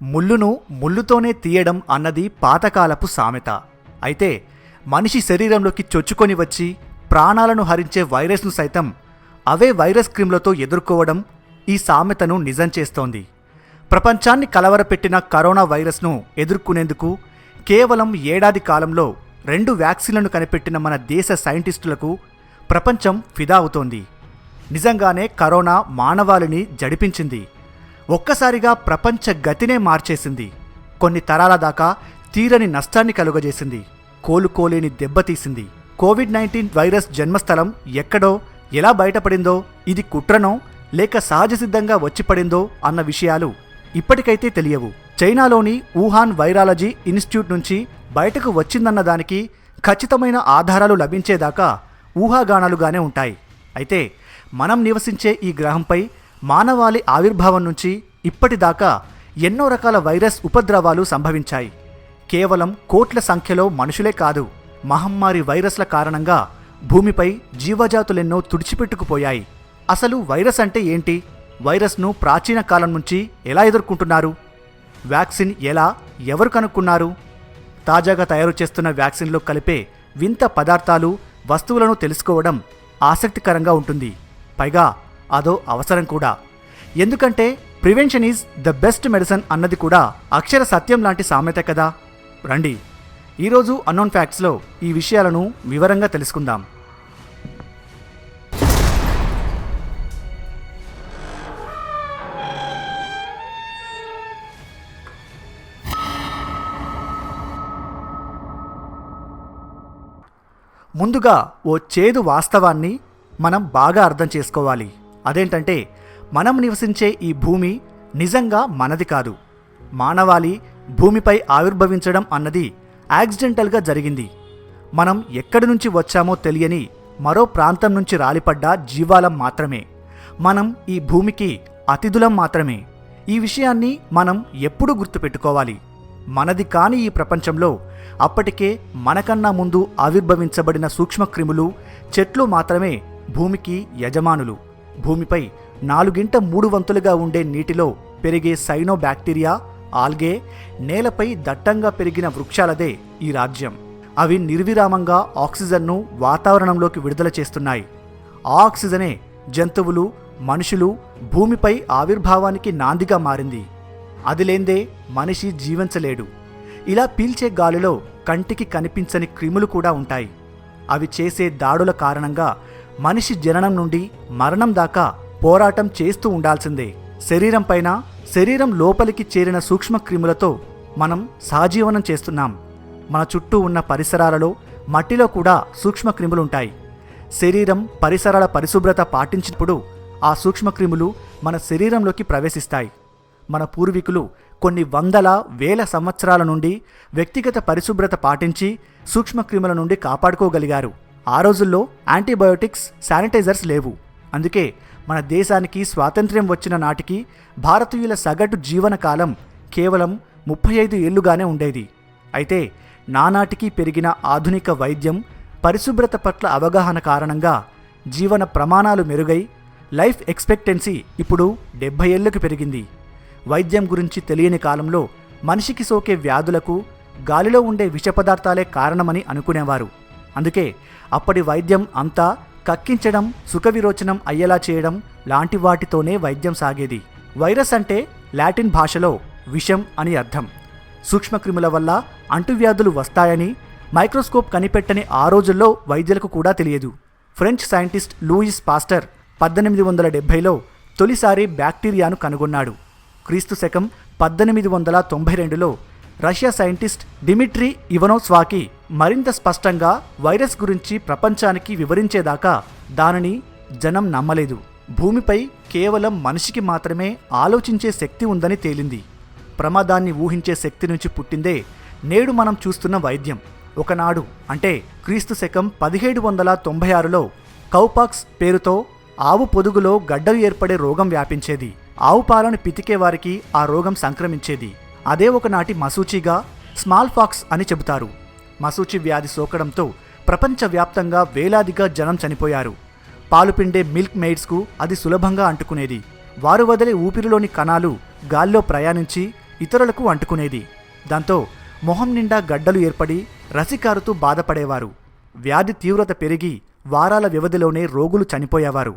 ముల్లును ముల్లుతోనే తీయడం అన్నది పాతకాలపు సామెత. అయితే మనిషి శరీరంలోకి చొచ్చుకొని వచ్చి ప్రాణాలను హరించే వైరస్ను సైతం అవే వైరస్ క్రిములతో ఎదుర్కోవడం ఈ సామెతను నిజం చేస్తోంది. ప్రపంచాన్ని కలవరపెట్టిన కరోనా వైరస్ను ఎదుర్కొనేందుకు కేవలం ఏడాది కాలంలో 2 వ్యాక్సిన్లను కనిపెట్టిన మన దేశ సైంటిస్టులకు ప్రపంచం ఫిదా అవుతోంది. నిజంగానే కరోనా మానవాళిని జడిపించింది. ఒక్కసారిగా ప్రపంచ గతినే మార్చేసింది. కొన్ని తరాల దాకా తీరని నష్టాన్ని కలుగజేసింది. కోలుకోలేని దెబ్బతీసింది. కోవిడ్-19 వైరస్ జన్మస్థలం ఎక్కడో, ఎలా బయటపడిందో, ఇది కుట్రనో లేక సహజసిద్ధంగా వచ్చిపడిందో అన్న విషయాలు ఇప్పటికైతే తెలియవు. చైనాలోని వుహాన్ వైరాలజీ ఇన్స్టిట్యూట్ నుంచి బయటకు వచ్చిందన్న దానికి ఖచ్చితమైన ఆధారాలు లభించేదాకా ఊహాగానాలుగానే ఉంటాయి. అయితే మనం నివసించే ఈ గ్రహంపై మానవాళి ఆవిర్భావం నుంచి ఇప్పటిదాకా ఎన్నో రకాల వైరస్ ఉపద్రవాలు సంభవించాయి. కేవలం కోట్ల సంఖ్యలో మనుషులే కాదు, మహమ్మారి వైరస్ల కారణంగా భూమిపై జీవజాతులెన్నో తుడిచిపెట్టుకుపోయాయి. అసలు వైరస్ అంటే ఏంటి? వైరస్ను ప్రాచీన కాలం నుంచి ఎలా ఎదుర్కొంటున్నారు? వ్యాక్సిన్ ఎలా, ఎవరు కనుక్కున్నారు? తాజాగా తయారు చేస్తున్న వ్యాక్సిన్లో కలిపే వింత పదార్థాలు, వస్తువులను తెలుసుకోవడం ఆసక్తికరంగా ఉంటుంది. పైగా అదో అవసరం కూడా. ఎందుకంటే prevention is the best medicine అన్నది కూడా అక్షర సత్యం లాంటి సామెత కదా. రండి, ఈరోజు అన్నోన్ ఫ్యాక్ట్స్లో ఈ విషయాలను వివరంగా తెలుసుకుందాం. ముందుగా ఓ చేదు వాస్తవాన్ని మనం బాగా అర్థం చేసుకోవాలి. అదేంటంటే మనం నివసించే ఈ భూమి నిజంగా మనది కాదు. మానవాళి భూమిపై ఆవిర్భవించడం అన్నది యాక్సిడెంటల్గా జరిగింది. మనం ఎక్కడి నుంచి వచ్చామో తెలియని మరో ప్రాంతం నుంచి రాలిపడ్డ జీవాలం మాత్రమే. మనం ఈ భూమికి అతిథులం మాత్రమే. ఈ విషయాన్ని మనం ఎప్పుడూ గుర్తుపెట్టుకోవాలి. మనది కాని ఈ ప్రపంచంలో అప్పటికే మనకన్నా ముందు ఆవిర్భవించబడిన సూక్ష్మక్రిములు, చెట్లు మాత్రమే భూమికి యజమానులు. భూమిపై 4/3 ఉండే నీటిలో పెరిగే సైనోబాక్టీరియా, ఆల్గే, నేలపై దట్టంగా పెరిగిన వృక్షాలదే ఈ రాజ్యం. అవి నిర్విరామంగా ఆక్సిజన్ను వాతావరణంలోకి విడుదల చేస్తున్నాయి. ఆ ఆక్సిజనే జంతువులు, మనుషులు, భూమిపై ఆవిర్భావానికి నాందిగా మారింది. అది లేందే మనిషి జీవించలేడు. ఇలా పీల్చే గాలిలో కంటికి కనిపించని క్రిములు కూడా ఉంటాయి. అవి చేసే దాడుల కారణంగా మనిషి జననం నుండి మరణం దాకా పోరాటం చేస్తూ ఉండాల్సిందే. శరీరం పైన, శరీరం లోపలికి చేరిన సూక్ష్మక్రిములతో మనం సహజీవనం చేస్తున్నాం. మన చుట్టూ ఉన్న పరిసరాలలో, మట్టిలో కూడా సూక్ష్మక్రిములుంటాయి. శరీరం, పరిసరాల పరిశుభ్రత పాటించినప్పుడు ఆ సూక్ష్మక్రిములు మన శరీరంలోకి ప్రవేశిస్తాయి. మన పూర్వీకులు కొన్ని వందల, వేల సంవత్సరాల నుండి వ్యక్తిగత పరిశుభ్రత పాటించి సూక్ష్మక్రిముల నుండి కాపాడుకోగలిగారు. ఆ రోజుల్లో యాంటీబయోటిక్స్, శానిటైజర్స్ లేవు. అందుకే మన దేశానికి స్వాతంత్ర్యం వచ్చిన నాటికి భారతీయుల సగటు జీవనకాలం కేవలం 35 ఏళ్లుగానే ఉండేది. అయితే నానాటికి పెరిగిన ఆధునిక వైద్యం, పరిశుభ్రత పట్ల అవగాహన కారణంగా జీవన ప్రమాణాలు మెరుగై లైఫ్ ఎక్స్పెక్టెన్సీ ఇప్పుడు 70 ఏళ్లకు పెరిగింది. వైద్యం గురించి తెలియని కాలంలో మనిషికి సోకే వ్యాధులకు గాలిలో ఉండే విష పదార్థాలే కారణమని అనుకునేవారు. అందుకే అప్పటి వైద్యం అంతా కక్కించడం, సుఖవిరోచనం అయ్యేలా చేయడం లాంటి వాటితోనే వైద్యం సాగేది. వైరస్ అంటే లాటిన్ భాషలో విషం అని అర్థం. సూక్ష్మక్రిముల వల్ల అంటువ్యాధులు వస్తాయని మైక్రోస్కోప్ కనిపెట్టని ఆ రోజుల్లో వైద్యులకు కూడా తెలియదు. ఫ్రెంచ్ సైంటిస్ట్ లూయిస్ పాస్టర్ 1870లో తొలిసారి బ్యాక్టీరియాను కనుగొన్నాడు. క్రీస్తు శకం 1892లో రష్యా సైంటిస్ట్ డిమిట్రీ ఇవనోస్వాకీ మరింత స్పష్టంగా వైరస్ గురించి ప్రపంచానికి వివరించేదాకా దానిని జనం నమ్మలేదు. భూమిపై కేవలం మనిషికి మాత్రమే ఆలోచించే శక్తి ఉందని తేలింది. ప్రమాదాన్ని ఊహించే శక్తి నుంచి పుట్టిందే నేడు మనం చూస్తున్న వైద్యం. ఒకనాడు అంటే క్రీస్తు శకం 1796లో కౌపాక్స్ పేరుతో ఆవు పొదుగులో గడ్డలు ఏర్పడే రోగం వ్యాపించేది. ఆవు పాలను పితికే వారికి ఆ రోగం సంక్రమించేది. అదే ఒకనాటి మసూచిగా స్మాల్ ఫాక్స్ అని చెబుతారు. మసూచి వ్యాధి సోకడంతో ప్రపంచవ్యాప్తంగా వేలాదిగా జనం చనిపోయారు. పాలు పిండే మిల్క్ మెయిడ్స్కు అది సులభంగా అంటుకునేది. వారు వదిలే ఊపిరిలోని కణాలు గాల్లో ప్రయాణించి ఇతరులకు అంటుకునేది. దాంతో మొహం నిండా గడ్డలు ఏర్పడి రసికారుతూ బాధపడేవారు. వ్యాధి తీవ్రత పెరిగి వారాల వ్యవధిలోనే రోగులు చనిపోయేవారు.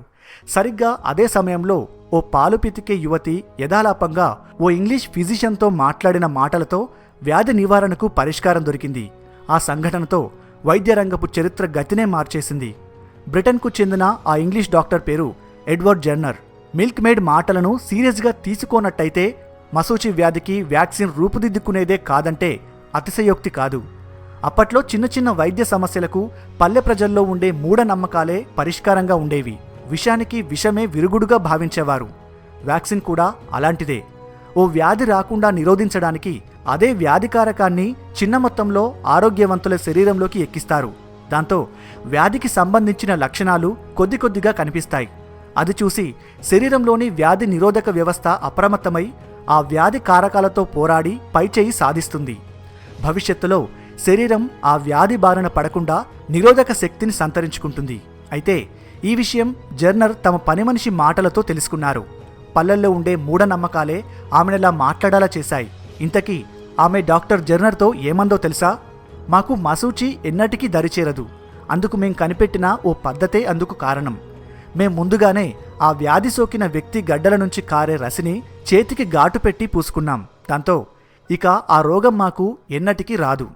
సరిగ్గా అదే సమయంలో ఓ పాలు పితికే యువతి యథాలాపంగా ఓ ఇంగ్లీష్ ఫిజిషియన్తో మాట్లాడిన మాటలతో వ్యాధి నివారణకు పరిష్కారం దొరికింది. ఆ సంఘటనతో వైద్యరంగపు చరిత్ర గతినే మార్చేసింది. బ్రిటన్కు చెందిన ఆ ఇంగ్లీష్ డాక్టర్ పేరు ఎడ్వర్డ్ జెర్నర్. మిల్క్ మేడ్ మాటలను సీరియస్గా తీసుకోనట్టయితే మసూచి వ్యాధికి వ్యాక్సిన్ రూపుదిద్దుకునేదే కాదంటే అతిశయోక్తి కాదు. అప్పట్లో చిన్న చిన్న వైద్య సమస్యలకు పల్లె ప్రజల్లో ఉండే మూఢనమ్మకాలే పరిష్కారంగా ఉండేవి. విషానికి విషమే విరుగుడుగా భావించేవారు. వ్యాక్సిన్ కూడా అలాంటిదే. ఓ వ్యాధి రాకుండా నిరోధించడానికి అదే వ్యాధికారకాన్ని చిన్న మొత్తంలో ఆరోగ్యవంతుల శరీరంలోకి ఎక్కిస్తారు. దాంతో వ్యాధికి సంబంధించిన లక్షణాలు కొద్ది కొద్దిగా కనిపిస్తాయి. అది చూసి శరీరంలోని వ్యాధి నిరోధక వ్యవస్థ అప్రమత్తమై ఆ వ్యాధి కారకాలతో పోరాడి పైచేయి సాధిస్తుంది. భవిష్యత్తులో శరీరం ఆ వ్యాధి బారిన పడకుండా నిరోధక శక్తిని సంతరించుకుంటుంది. అయితే ఈ విషయం జెర్నర్ తమ పనిమనిషి మాటలతో తెలుసుకున్నారు. పల్లెల్లో ఉండే మూఢనమ్మకాలే ఆమెనలా మాట్లాడేలా చేశాయి. ఇంతకీ ఆమె డాక్టర్ జెర్నర్తో ఏమందో తెలుసా? మాకు మసూచి ఎన్నటికీ దరిచేరదు. అందుకు మేం కనిపెట్టిన ఓ పద్ధతే అందుకు కారణం. మేం ముందుగానే ఆ వ్యాధి సోకిన వ్యక్తి గడ్డల నుంచి కారే రసిని చేతికి ఘాటు పెట్టి పూసుకున్నాం. దాంతో ఇక ఆ రోగం మాకు ఎన్నటికీ రాదు.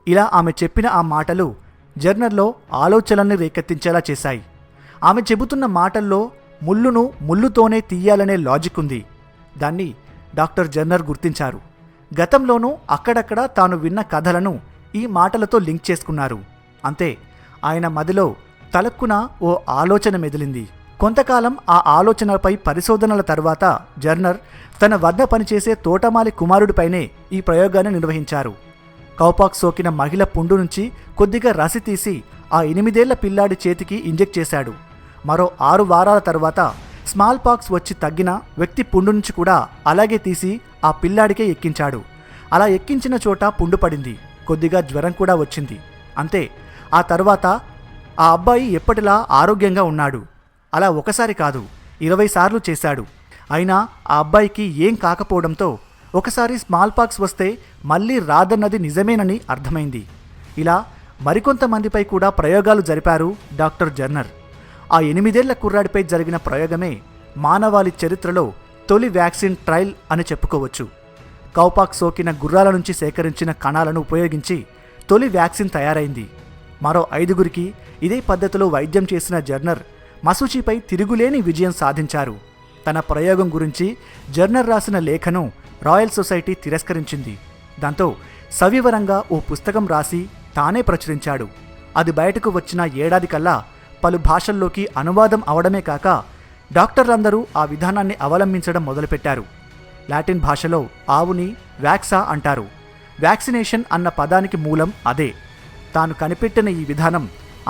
ఇలా ఆమె చెప్పిన ఆ మాటలు జెర్నర్లో ఆలోచనల్ని రేకెత్తించేలా చేశాయి. ఆమె చెబుతున్న మాటల్లో ముళ్ళును ముళ్ళుతోనే తీయాలనే లాజిక్ ఉంది. దాన్ని డాక్టర్ జెర్నర్ గుర్తించారు. గతంలోనూ అక్కడక్కడ తాను విన్న కథలను ఈ మాటలతో లింక్ చేసుకున్నారు. అంతే, ఆయన మదిలో తలక్కున ఓ ఆలోచన మెదిలింది. కొంతకాలం ఆ ఆలోచనలపై పరిశోధనల తర్వాత జెర్నర్ తన వద్ద పనిచేసే తోటమాలి కుమారుడిపైనే ఈ ప్రయోగాన్ని నిర్వహించారు. కౌపాక్స్ సోకిన మహిళ పుండు నుంచి కొద్దిగా రసి తీసి ఆ 8 ఏళ్ల పిల్లాడి చేతికి ఇంజెక్ట్ చేశాడు. మరో 6 వారాల తర్వాత స్మాల్ పాక్స్ వచ్చి తగ్గిన వ్యక్తి పుండు నుంచి కూడా అలాగే తీసి ఆ పిల్లాడికే ఎక్కించాడు. అలా ఎక్కించిన చోట పుండు పడింది. కొద్దిగా జ్వరం కూడా వచ్చింది. అంతే, ఆ తర్వాత ఆ అబ్బాయి ఎప్పటిలా ఆరోగ్యంగా ఉన్నాడు. అలా ఒకసారి కాదు, 20 సార్లు చేశాడు. అయినా ఆ అబ్బాయికి ఏం కాకపోవడంతో ఒకసారి స్మాల్ పాక్స్ వస్తే మళ్ళీ రాదన్నది నిజమేనని అర్థమైంది. ఇలా మరికొంతమందిపై కూడా ప్రయోగాలు జరిపారు డాక్టర్ జెర్నర్. ఆ 8 ఏళ్ల కుర్రాడిపై జరిగిన ప్రయోగమే మానవాళి చరిత్రలో తొలి వ్యాక్సిన్ ట్రయల్ అని చెప్పుకోవచ్చు. కౌపాక్స్ సోకిన గుర్రాల నుంచి సేకరించిన కణాలను ఉపయోగించి తొలి వ్యాక్సిన్ తయారైంది. మరో 5గురికి ఇదే పద్ధతిలో వైద్యం చేసిన జెర్నర్ మసూచిపై తిరుగులేని విజయం సాధించారు. తన ప్రయోగం గురించి జెర్నర్ రాసిన లేఖను రాయల్ సొసైటీ తిరస్కరించింది. దాంతో సవివరంగా ఓ పుస్తకం రాసి తానే ప్రచురించాడు. అది బయటకు వచ్చిన ఏడాది కల్లా పలు భాషల్లోకి అనువాదం అవడమే కాక డాక్టర్లందరూ ఆ విధానాన్ని అవలంబించడం మొదలుపెట్టారు. లాటిన్ భాషలో ఆవుని వ్యాక్సా అంటారు. వ్యాక్సినేషన్ అన్న పదానికి మూలం అదే. తాను కనిపెట్టిన ఈ విధానం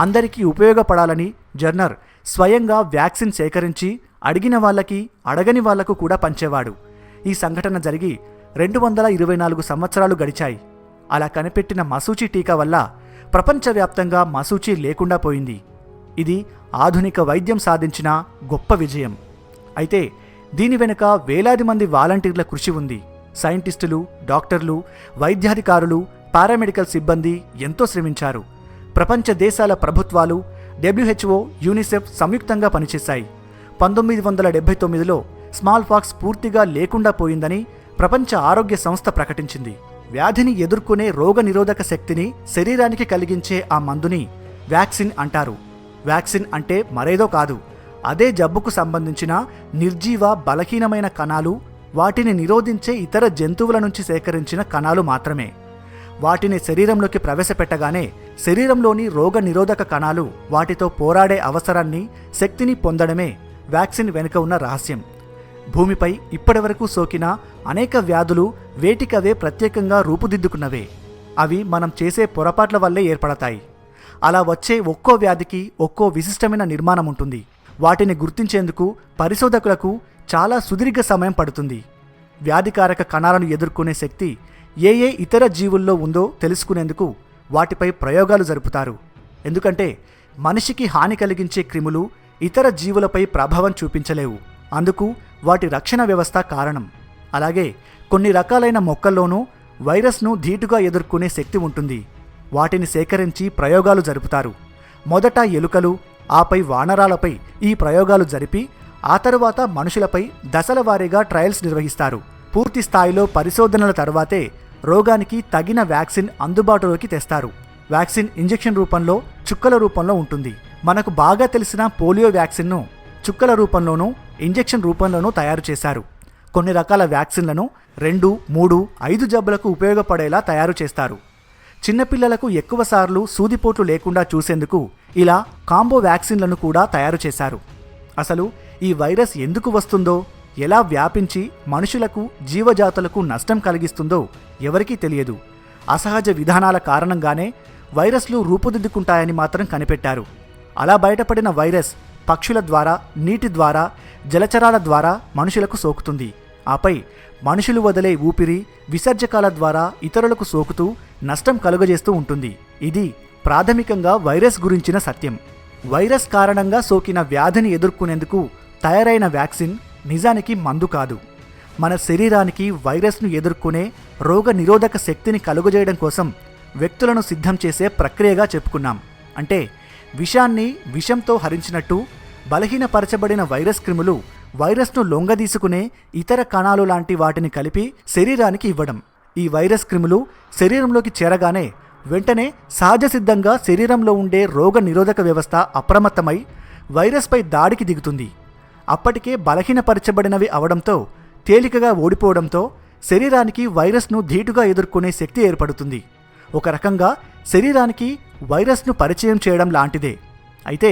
అందరికీ ఉపయోగపడాలని జెర్నర్ స్వయంగా వ్యాక్సిన్ సేకరించి అడిగిన వాళ్ళకి అడగని వాళ్లకు కూడా పంచేవాడు. ఈ సంఘటన జరిగి 224 సంవత్సరాలు గడిచాయి. అలా కనిపెట్టిన మసూచి టీకా వల్ల ప్రపంచవ్యాప్తంగా మసూచి లేకుండా పోయింది. ఇది ఆధునిక వైద్యం సాధించిన గొప్ప విజయం. అయితే దీని వెనుక వేలాది మంది వాలంటీర్ల కృషి ఉంది. సైంటిస్టులు, డాక్టర్లు, వైద్యాధికారులు, పారామెడికల్ సిబ్బంది ఎంతో శ్రమించారు. ప్రపంచ దేశాల ప్రభుత్వాలు, WHO, యూనిసెఫ్ సంయుక్తంగా పనిచేశాయి. 1979లో స్మాల్ పాక్స్ పూర్తిగా లేకుండా పోయిందని ప్రపంచ ఆరోగ్య సంస్థ ప్రకటించింది. వ్యాధిని ఎదుర్కొనే రోగ నిరోధక శక్తిని శరీరానికి కలిగించే ఆ మందుని వ్యాక్సిన్ అంటారు. వ్యాక్సిన్ అంటే మరేదో కాదు, అదే జబ్బుకు సంబంధించిన నిర్జీవ బలహీనమైన కణాలు, వాటిని నిరోధించే ఇతర జంతువుల నుంచి సేకరించిన కణాలు మాత్రమే. వాటిని శరీరంలోకి ప్రవేశపెట్టగానే శరీరంలోని రోగ నిరోధక కణాలు వాటితో పోరాడే అవసరాన్ని, శక్తిని పొందడమే వ్యాక్సిన్ వెనుక ఉన్న రహస్యం. భూమిపై ఇప్పటివరకు సోకిన అనేక వ్యాధులు వేటికవే ప్రత్యేకంగా రూపుదిద్దుకున్నవే. అవి మనం చేసే పొరపాట్ల వల్లే ఏర్పడతాయి. అలా వచ్చే ఒక్కో వ్యాధికి ఒక్కో విశిష్టమైన నిర్మాణం ఉంటుంది. వాటిని గుర్తించేందుకు పరిశోధకులకు చాలా సుదీర్ఘ సమయం పడుతుంది. వ్యాధికారక కణాలను ఎదుర్కొనే శక్తి ఏ ఇతర జీవుల్లో ఉందో తెలుసుకునేందుకు వాటిపై ప్రయోగాలు జరుపుతారు. ఎందుకంటే మనిషికి హాని కలిగించే క్రిములు ఇతర జీవులపై ప్రభావం చూపించలేవు. అందుకు వాటి రక్షణ వ్యవస్థ కారణం. అలాగే కొన్ని రకాలైన మొక్కల్లోనూ వైరస్ను ధీటుగా ఎదుర్కొనే శక్తి ఉంటుంది. వాటిని సేకరించి ప్రయోగాలు జరుపుతారు. మొదట ఎలుకలు, ఆపై వానరాలపై ఈ ప్రయోగాలు జరిపి ఆ తరువాత మనుషులపై దశల వారీగా ట్రయల్స్ నిర్వహిస్తారు. పూర్తి స్థాయిలో పరిశోధనల తర్వాతే రోగానికి తగిన వ్యాక్సిన్ అందుబాటులోకి తెస్తారు. వ్యాక్సిన్ ఇంజెక్షన్ రూపంలో, చుక్కల రూపంలో ఉంటుంది. మనకు బాగా తెలిసిన పోలియో వ్యాక్సిన్ను చుక్కల రూపంలోనూ, ఇంజెక్షన్ రూపంలోనూ తయారు చేశారు. కొన్ని రకాల వ్యాక్సిన్లను 2, 3, 5 జబ్బులకు ఉపయోగపడేలా తయారు చేస్తారు. చిన్నపిల్లలకు ఎక్కువసార్లు సూదిపోట్లు లేకుండా చూసేందుకు ఇలా కాంబో వ్యాక్సిన్లను కూడా తయారు చేశారు. అసలు ఈ వైరస్ ఎందుకు వస్తుందో, ఎలా వ్యాపించి మనుషులకు, జీవజాతులకు నష్టం కలిగిస్తుందో ఎవరికీ తెలియదు. అసహజ విధానాల కారణంగానే వైరస్లు రూపుదిద్దుకుంటాయని మాత్రం కనిపెట్టారు. అలా బయటపడిన వైరస్ పక్షుల ద్వారా, నీటి ద్వారా, జలచరాల ద్వారా మనుషులకు సోకుతుంది. ఆపై మనుషులు వదిలే ఊపిరి, విసర్జకాల ద్వారా ఇతరులకు సోకుతూ నష్టం కలుగజేస్తూ ఉంటుంది. ఇది ప్రాథమికంగా వైరస్ గురించిన సత్యం. వైరస్ కారణంగా సోకిన వ్యాధిని ఎదుర్కొనేందుకు తయారైన వ్యాక్సిన్ నిజానికి మందు కాదు. మన శరీరానికి వైరస్ను ఎదుర్కొనే రోగ నిరోధక శక్తిని కలుగజేయడం కోసం వ్యక్తులను సిద్ధం చేసే ప్రక్రియగా చెప్పుకున్నాం. అంటే విషాన్ని విషంతో హరించినట్టు బలహీనపరచబడిన వైరస్ క్రిములు వైరస్ను లొంగదీసుకునే ఇతర కణాలు లాంటి వాటిని కలిపి శరీరానికి ఇవ్వడం. ఈ వైరస్ క్రిములు శరీరంలోకి చేరగానే వెంటనే సహజసిద్ధంగా శరీరంలో ఉండే రోగ నిరోధక వ్యవస్థ అప్రమత్తమై వైరస్పై దాడికి దిగుతుంది. అప్పటికే బలహీనపరచబడినవి అవడంతో, తేలికగా ఓడిపోవడంతో శరీరానికి వైరస్ను ధీటుగా ఎదుర్కొనే శక్తి ఏర్పడుతుంది. ఒక రకంగా శరీరానికి వైరస్ను పరిచయం చేయడం లాంటిదే. అయితే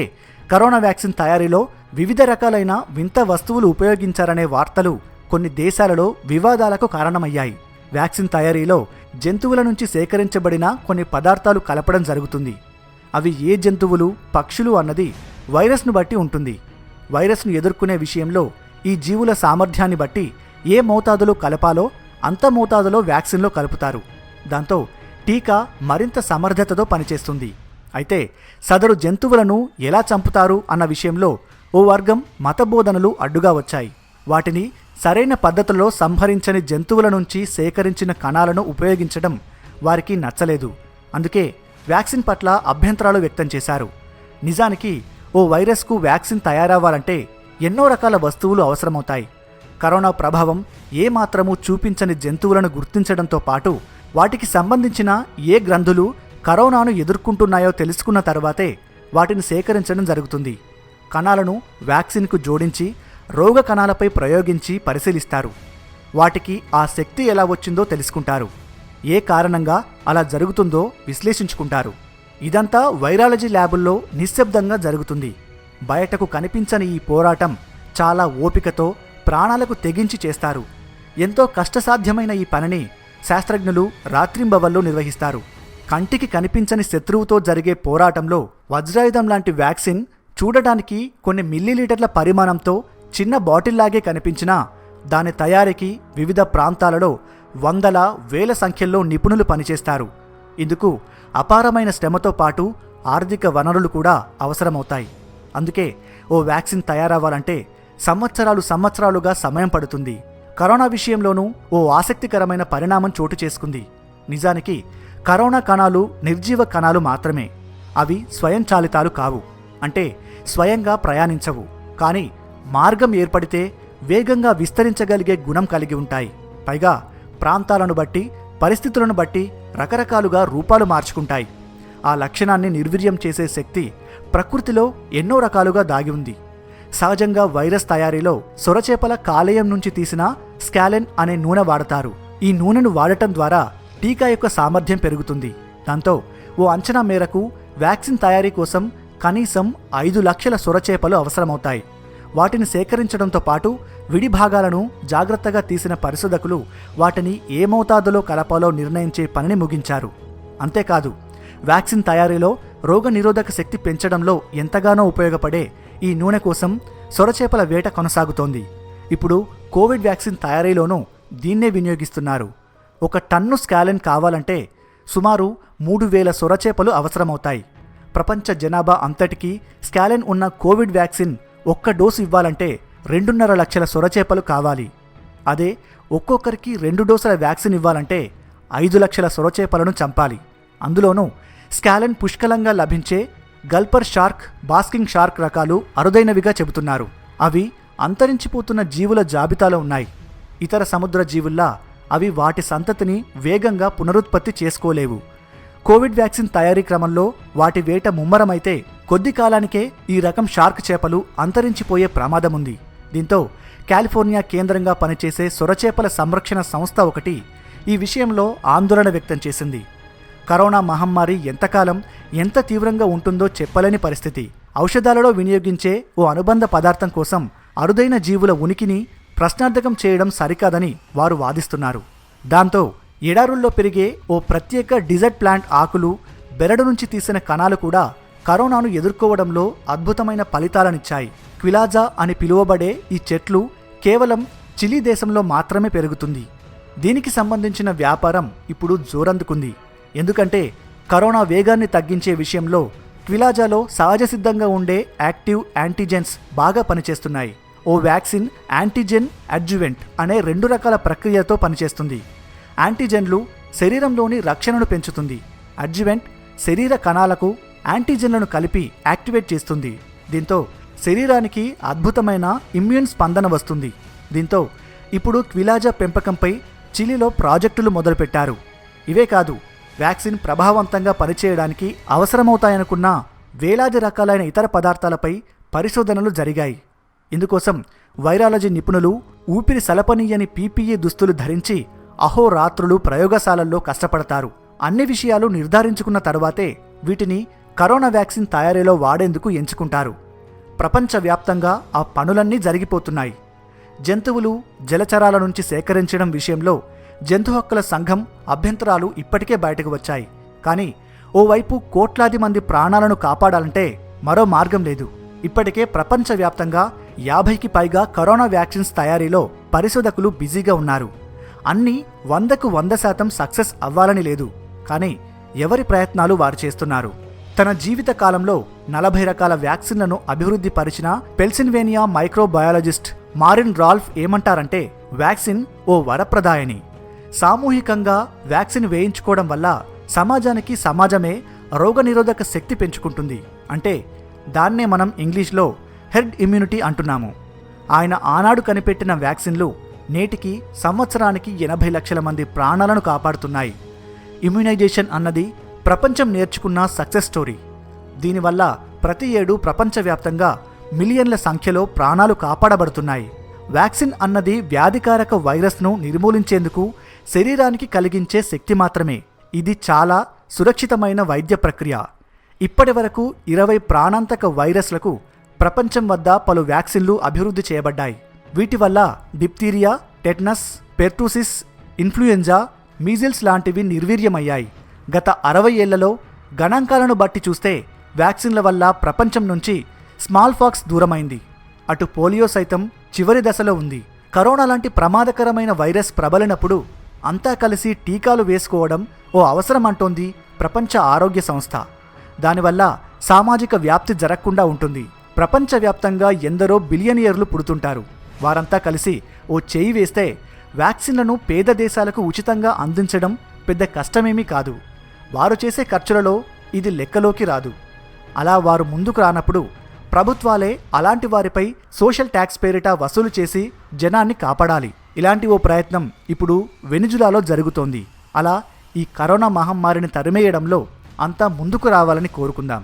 కరోనా వ్యాక్సిన్ తయారీలో వివిధ రకాలైన వింత వస్తువులు ఉపయోగించారనే వార్తలు కొన్ని దేశాలలో వివాదాలకు కారణమయ్యాయి. వ్యాక్సిన్ తయారీలో జంతువుల నుంచి సేకరించబడిన కొన్ని పదార్థాలు కలపడం జరుగుతుంది. అవి ఏ జంతువులు, పక్షులు అన్నది వైరస్ను బట్టి ఉంటుంది. వైరస్ను ఎదుర్కొనే విషయంలో ఈ జీవుల సామర్థ్యాన్ని బట్టి ఏ మోతాదులో కలపాలో అంత మోతాదులో వ్యాక్సిన్లో కలుపుతారు. దాంతో టీకా మరింత సమర్థతతో పనిచేస్తుంది. అయితే సదరు జంతువులను ఎలా చంపుతారు అన్న విషయంలో ఓ వర్గం మతబోధనలు అడ్డుగా వచ్చాయి. వాటిని సరైన పద్ధతిలో సంహరించని జంతువుల నుంచి సేకరించిన కణాలను ఉపయోగించడం వారికి నచ్చలేదు. అందుకే వ్యాక్సిన్ పట్ల అభ్యంతరాలు వ్యక్తం చేశారు. నిజానికి ఓ వైరస్కు వ్యాక్సిన్ తయారవ్వాలంటే ఎన్నో రకాల వస్తువులు అవసరమవుతాయి. కరోనా ప్రభావం ఏమాత్రమూ చూపించని జంతువులను గుర్తించడంతో పాటు వాటికి సంబంధించిన ఏ గ్రంథులు కరోనాను ఎదుర్కొంటున్నాయో తెలుసుకున్న తర్వాతే వాటిని సేకరించడం జరుగుతుంది. కణాలను వ్యాక్సిన్కు జోడించి రోగ కణాలపై ప్రయోగించి పరిశీలిస్తారు. వాటికి ఆ శక్తి ఎలా వచ్చిందో తెలుసుకుంటారు. ఏ కారణంగా అలా జరుగుతుందో విశ్లేషించుకుంటారు. ఇదంతా వైరాలజీ ల్యాబుల్లో నిశ్శబ్దంగా జరుగుతుంది. బయటకు కనిపించని ఈ పోరాటం చాలా ఓపికతో, ప్రాణాలకు తెగించి చేస్తారు. ఎంతో కష్టసాధ్యమైన ఈ పనిని శాస్త్రజ్ఞులు రాత్రింబవళ్ళు నిర్వహిస్తారు. కంటికి కనిపించని శత్రువుతో జరిగే పోరాటంలో వజ్రాయుధం లాంటి వ్యాక్సిన్ చూడడానికి కొన్ని మిల్లీలీటర్ల పరిమాణంతో చిన్న బాటిల్లాగే కనిపించినా దాని తయారీకి వివిధ ప్రాంతాలలో వందల, వేల సంఖ్యల్లో నిపుణులు పనిచేస్తారు. ఇందుకు అపారమైన శ్రమతో పాటు ఆర్థిక వనరులు కూడా అవసరమవుతాయి. అందుకే ఓ వ్యాక్సిన్ తయారవ్వాలంటే సంవత్సరాలుగా సమయం పడుతుంది. కరోనా విషయంలోనూ ఓ ఆసక్తికరమైన పరిణామం చోటు చేసుకుంది. నిజానికి కరోనా కణాలు నిర్జీవ కణాలు మాత్రమే. అవి స్వయంచాలితాలు కావు. అంటే స్వయంగా ప్రయాణించవు. కానీ మార్గం ఏర్పడితే వేగంగా విస్తరించగలిగే గుణం కలిగి ఉంటాయి. పైగా ప్రాంతాలను బట్టి, పరిస్థితులను బట్టి రకరకాలుగా రూపాలు మార్చుకుంటాయి. ఆ లక్షణాన్ని నిర్వీర్యం చేసే శక్తి ప్రకృతిలో ఎన్నో రకాలుగా దాగి ఉంది. సహజంగా వైరస్ తయారీలో సొరచేపల కాలేయం నుంచి తీసిన స్కాలెన్ అనే నూనె వాడతారు. ఈ నూనెను వాడటం ద్వారా టీకా యొక్క సామర్థ్యం పెరుగుతుంది. దాంతో ఓ అంచనా మేరకు వ్యాక్సిన్ తయారీ కోసం కనీసం 5 లక్షల సొరచేపలు అవసరమవుతాయి. వాటిని సేకరించడంతో పాటు విడి భాగాలను జాగ్రత్తగా తీసిన పరిశోధకులు వాటిని ఏ మోతాదులో కలపాలో నిర్ణయించే పనిని ముగించారు. అంతేకాదు, వ్యాక్సిన్ తయారీలో రోగ నిరోధక శక్తి పెంచడంలో ఎంతగానో ఉపయోగపడే ఈ నూనె కోసం సొరచేపల వేట కొనసాగుతోంది. ఇప్పుడు కోవిడ్ వ్యాక్సిన్ తయారీలోనూ దీన్నే వినియోగిస్తున్నారు. 1 టన్ను స్కాలెన్ కావాలంటే సుమారు 3000 సొరచేపలు అవసరమవుతాయి. ప్రపంచ జనాభా అంతటికీ స్కాలెన్ ఉన్న కోవిడ్ వ్యాక్సిన్ 1 డోసు ఇవ్వాలంటే 2.5 లక్షల సొరచేపలు కావాలి. అదే ఒక్కొక్కరికి 2 డోసుల వ్యాక్సిన్ ఇవ్వాలంటే 5 లక్షల సొరచేపలను చంపాలి. అందులోనూ స్కాలెన్ పుష్కలంగా లభించే గల్పర్ షార్క్, బాస్కింగ్ షార్క్ రకాలు అరుదైనవిగా చెబుతున్నారు. అవి అంతరించిపోతున్న జీవుల జాబితాలో ఉన్నాయి. ఇతర సముద్ర జీవుల్లా అవి వాటి సంతతిని వేగంగా పునరుత్పత్తి చేసుకోలేవు. కోవిడ్ వ్యాక్సిన్ తయారీ క్రమంలో వాటి వేట ముమ్మరమైతే కొద్ది కాలానికే ఈ రకం షార్క్ చేపలు అంతరించిపోయే ప్రమాదముంది. దీంతో కాలిఫోర్నియా కేంద్రంగా పనిచేసే సొరచేపల సంరక్షణ సంస్థ ఒకటి ఈ విషయంలో ఆందోళన వ్యక్తం చేసింది. కరోనా మహమ్మారి ఎంతకాలం, ఎంత తీవ్రంగా ఉంటుందో చెప్పలేని పరిస్థితి. ఔషధాలలో వినియోగించే ఓ అనుబంధ పదార్థం కోసం అరుదైన జీవుల ఉనికిని ప్రశ్నార్థకం చేయడం సరికాదని వారు వాదిస్తున్నారు. దాంతో ఎడారుల్లో పెరిగే ఓ ప్రత్యేక డిజర్ట్ ప్లాంట్ ఆకులు, బెరడు నుంచి తీసిన కణాలు కూడా కరోనాను ఎదుర్కోవడంలో అద్భుతమైన ఫలితాలనిచ్చాయి. క్విలాజా అని పిలువబడే ఈ చెట్లు కేవలం చిలీ దేశంలో మాత్రమే పెరుగుతుంది. దీనికి సంబంధించిన వ్యాపారం ఇప్పుడు జోరందుకుంది. ఎందుకంటే కరోనా వేగాన్ని తగ్గించే విషయంలో క్విలాజాలో సహజసిద్ధంగా ఉండే యాక్టివ్ యాంటీజెన్స్ బాగా పనిచేస్తున్నాయి. ఓ వ్యాక్సిన్ యాంటీజెన్ అడ్జువెంట్ అనే 2 రకాల ప్రక్రియతో పనిచేస్తుంది. యాంటీజెన్లు శరీరంలోని రక్షణను పెంచుతుంది. అడ్జువెంట్ శరీర కణాలకు యాంటీజెన్లను కలిపి యాక్టివేట్ చేస్తుంది. దీంతో శరీరానికి అద్భుతమైన ఇమ్యూన్ స్పందన వస్తుంది. దీంతో ఇప్పుడు క్విలాజా పెంపకంపై చిలీలో ప్రాజెక్టులు మొదలుపెట్టారు. ఇవే కాదు, వ్యాక్సిన్ ప్రభావవంతంగా పనిచేయడానికి అవసరమవుతాయనుకున్న వేలాది రకాలైన ఇతర పదార్థాలపై పరిశోధనలు జరిగాయి. ఇందుకోసం వైరాలజీ నిపుణులు ఊపిరి సలపనీయని పీపీఈ దుస్తులు ధరించి అహోరాత్రులు ప్రయోగశాలల్లో కష్టపడతారు. అన్ని విషయాలు నిర్ధారించుకున్న తరువాతే వీటిని కరోనా వ్యాక్సిన్ తయారీలో వాడేందుకు ఎంచుకుంటారు. ప్రపంచవ్యాప్తంగా ఆ పనులన్నీ జరిగిపోతున్నాయి. జంతువులు, జలచరాల నుంచి సేకరించడం విషయంలో జంతు హక్కుల సంఘం అభ్యంతరాలు ఇప్పటికే బయటకు వచ్చాయి. కానీ ఓవైపు కోట్లాది మంది ప్రాణాలను కాపాడాలంటే మరో మార్గం లేదు. ఇప్పటికే ప్రపంచవ్యాప్తంగా 50కి పైగా కరోనా వ్యాక్సిన్స్ తయారీలో పరిశోధకులు బిజీగా ఉన్నారు. అన్నీ 100కు 100% సక్సెస్ అవ్వాలని లేదు. కానీ ఎవరి ప్రయత్నాలు వారు చేస్తున్నారు. తన జీవిత కాలంలో 40 రకాల వ్యాక్సిన్లను అభివృద్ధి పరిచిన పెన్సిల్వేనియా మైక్రోబయాలజిస్ట్ మారిన్ రాల్ఫ్ ఏమంటారంటే, వ్యాక్సిన్ ఓ వరప్రదాయని. సామూహికంగా వ్యాక్సిన్ వేయించుకోవడం వల్ల సమాజమే రోగనిరోధక శక్తి పెంచుకుంటుంది. అంటే దాన్నే మనం ఇంగ్లీష్లో హెర్డ్ ఇమ్యూనిటీ అంటున్నాము. ఆయన ఆనాడు కనిపెట్టిన వ్యాక్సిన్లు నేటికి సంవత్సరానికి 80 లక్షల మంది ప్రాణాలను కాపాడుతున్నాయి. ఇమ్యునైజేషన్ అన్నది ప్రపంచం నేర్చుకున్న సక్సెస్ స్టోరీ. దీనివల్ల ప్రతి ఏడు ప్రపంచవ్యాప్తంగా మిలియన్ల సంఖ్యలో ప్రాణాలు కాపాడబడుతున్నాయి. వ్యాక్సిన్ అన్నది వ్యాధికారక వైరస్ను నిర్మూలించేందుకు శరీరానికి కలిగించే శక్తి మాత్రమే. ఇది చాలా సురక్షితమైన వైద్య ప్రక్రియ. ఇప్పటి వరకు 20 ప్రాణాంతక వైరస్లకు ప్రపంచం వద్ద పలు వ్యాక్సిన్లు అభివృద్ధి చేయబడ్డాయి. వీటి వల్ల డిప్తీరియా, టెటనస్, పెర్టూసిస్, ఇన్ఫ్లుయెంజా, మీజిల్స్ లాంటివి నిర్వీర్యమయ్యాయి. గత 60 ఏళ్లలో గణాంకాలను బట్టి చూస్తే వ్యాక్సిన్ల వల్ల ప్రపంచం నుంచి స్మాల్ పాక్స్ దూరమైంది. అటు పోలియో సైతం చివరి దశలో ఉంది. కరోనా లాంటి ప్రమాదకరమైన వైరస్ ప్రబలినప్పుడు అంతా కలిసి టీకాలు వేసుకోవడం ఓ అవసరం అంటోంది ప్రపంచ ఆరోగ్య సంస్థ. దానివల్ల సామాజిక వ్యాప్తి జరగకుండా ఉంటుంది. ప్రపంచవ్యాప్తంగా ఎందరో బిలియనియర్లు పుడుతుంటారు. వారంతా కలిసి ఓ చేయి వేస్తే వ్యాక్సిన్లను పేద దేశాలకు ఉచితంగా అందించడం పెద్ద కష్టమేమీ కాదు. వారు చేసే ఖర్చులలో ఇది లెక్కలోకి రాదు. అలా వారు ముందుకు రానప్పుడు ప్రభుత్వాలే అలాంటి వారిపై సోషల్ ట్యాక్స్ పేరిట వసూలు చేసి జనాన్ని కాపాడాలి. ఇలాంటి ఓ ప్రయత్నం ఇప్పుడు వెనిజులాలో జరుగుతోంది. అలా ఈ కరోనా మహమ్మారిని తరిమేయడంలో అంతా ముందుకు రావాలని కోరుకుందాం.